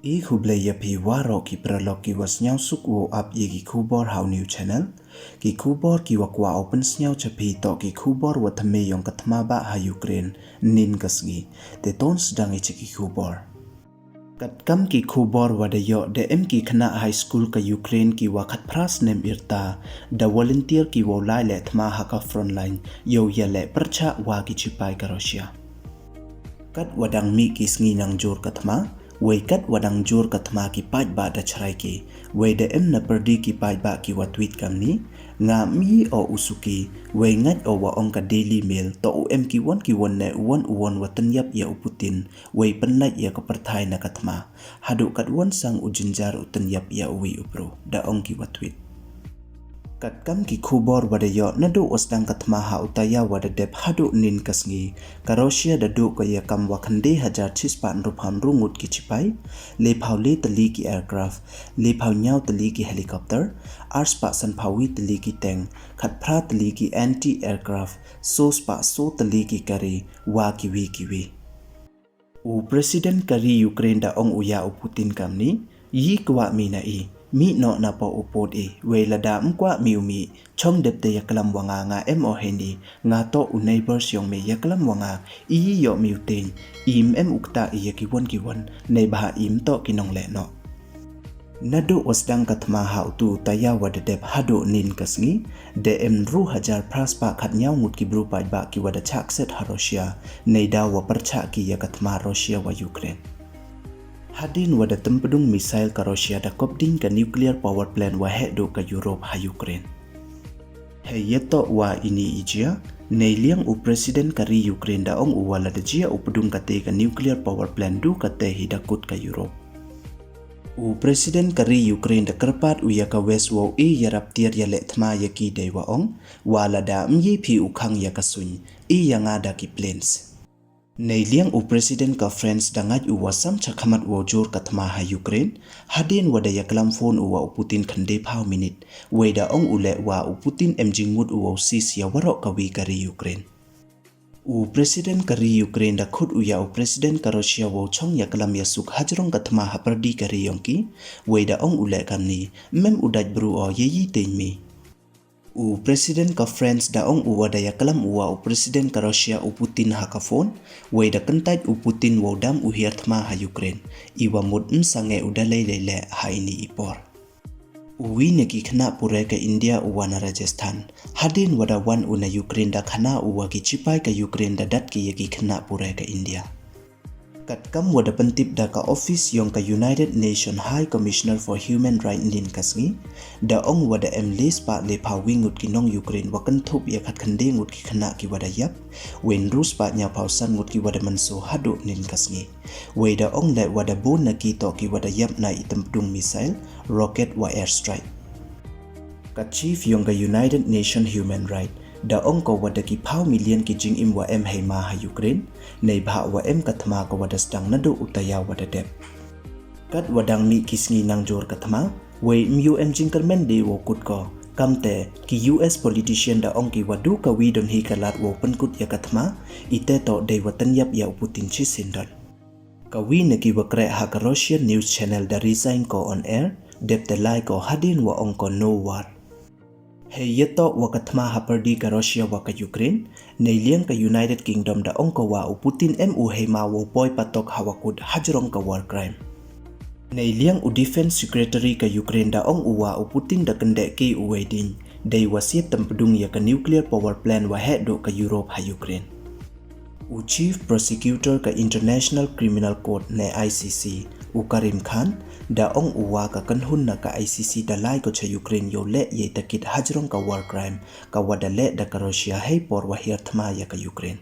I hublei yapi waro ki pralog ki was nyau suk wo up ye ki kubor how new channel ki kubor ki wakwa open nyau chapi to ki kubor wa thame yong kathma ba ha Ukraine nin kasgi te ton sedang i ki kubor kat kam ki kubor wada yo de em ki khana high school ka Ukraine ki wakat pras nem irta da volunteer ki wo lai le thma ha ka frontline yo yale percha wa ki chipai ka Russia kat wadang mi ki sngi nang jor kathma Wei kat wadang jor kathma ki paj ba da charai ki wei de em na perdi ki paj ba ki wa tweet kam ni nga mi o usuki wei ngat o wa ong ka daily mail to u em ki won ne won watan yap ya Putin wei penlai ya ka perthai na kathma hadu kat won sang ujinjar utan yap ya wi upro da ong ki wa tweet kat kam ki khubor wada yo na do osdang kathma ha utaya wada dep hadu nin kasngi ka Russia da do ka ya kam wa khande hajar chispan rupham rungut ki chipai le phau le tali ki aircraft le phau nyau tali ki helicopter ars pa san phawi tali ki tank khat phra tali ki anti aircraft so spa so tali ki kari wa ki wi u president kari Ukraine da ong uya u Putin kam ni yi kwa mi na i mi no na po upod we lada mkwa miumi chong depte yaklam wanga nga mo hendi nga to u neighbors yong me yaklam wanga I yo miutin em ukta ki won nei ba im to kinong le no nado osdang kathma ha tu taya wada dep hado nin kasngi de em ru hajar praspa khat nyaw ngut ki bru pa ba ki wada chak set ha Russia nei da wa parcha ki ya kathma Russia wa Ukraine Hadin wada tempedung misail ka Russia da kopding ka nuclear power plant wa hedo ka Europe ha Ukraine. Heyeto wa ini ijia, neiliang u president kari Ukraine da ong uwala da jia upedung kate ka nuclear power plant du kate hidakut ka Europe. U president kari Ukraine da kerpat uya ka west wo yarap tiar ya le thma ya ki dei wa ong, wala da myi pi ukhang ya kasuny, yanga da ki planes. Neiliang u president ka France dangat u wasam chakhmat wo jor kathma ha Ukraine hadin wada yaklam phone u wa Putin khande phau minute weda ong ule wa Putin emjing mut u sis ya waro ka wi kari Ukraine u president kari Ukraine da khut u ya u president ka Russia wo chong yaklam ya suk hajrong kathma ha pardi kari yongki weda ong ule kamni mem udaj bru o yeyi teimi u president ka France da ong uwa da yaklam uwa u president ka Russia u Putin ha ka phone wei da kantait u Putin wo dam u hierthma ha Ukraine iwa mut sange u da le ha ini ipor uwi ne ki khna pure ka India uwa na Rajasthan hadin wada wan u na Ukraine da khana uwa ki chipai ka Ukraine da dat ki yaki khna pure ka India kat kam wada pentip da ka office yong ka United Nations High Commissioner for Human Rights nin kasngi da ong wada emlis pa le phawi ngut ki nong Ukraine wakan thup ya khat khande ngut ki khana ki wada yap wen Rus pa nya phausan ngut ki wada manso hadu nin kasngi we da ong le wada bon na ki to ki wada yap na itampdung missile rocket wa airstrike ka chief yong ka United Nations Human Rights da ong ko wada ki phau million ki jing im wa em heima ha Ukraine nei bha wa em kathma ko wada stang na do utaya wada dep kat wadang mi kisngi nang jor kathma we mu em jing karmen de wo kut ko kamte ki US politician da ong ki wadu ka wi don hi kalat wo pankut ya kathma ite to de watan yap ya Putin chi sindon ka wi ne ki wakre ha ka Russian news channel da resign ko on air dep te lai ko hadin wa ong ko no war Heyeto wa kathma hapardi ka Russia wa ka Ukraine neiliang ka United Kingdom da ong ko wa Putin mu hema wo poi patok hawakut hajrong ka war crime neiliang u defense secretary ka Ukraine da ong uwa Putin da kande ki wedding dei wasiat tampedung ya ka nuclear power plant wa hedo ka Europe ha Ukraine u chief prosecutor ka International Criminal Court ne ICC u Karim Khan da ong uwa ka kanhun na ka ICC da lai ko cha Ukraine yo le ye takit hajrong ka war crime ka wada le da ka Russia hei por wa hierthma ya ka Ukraine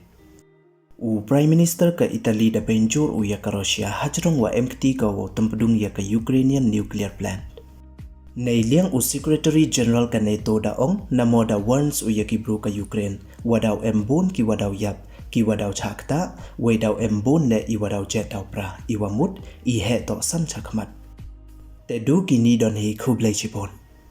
u prime minister ka Italy da benjor u ya ka Russia hajrong wa empty ka wo tampedung ya ka Ukrainian nuclear plant neiliang u secretary general ka NATO da ong namo da warns u ya ki bru ka Ukraine wadaw embon ki wadaw yap ki wadaw chakta wedaw embon le I wadaw jet daw pra iwamut I he to sam chakhmat te du ki ni don hi khublai chipon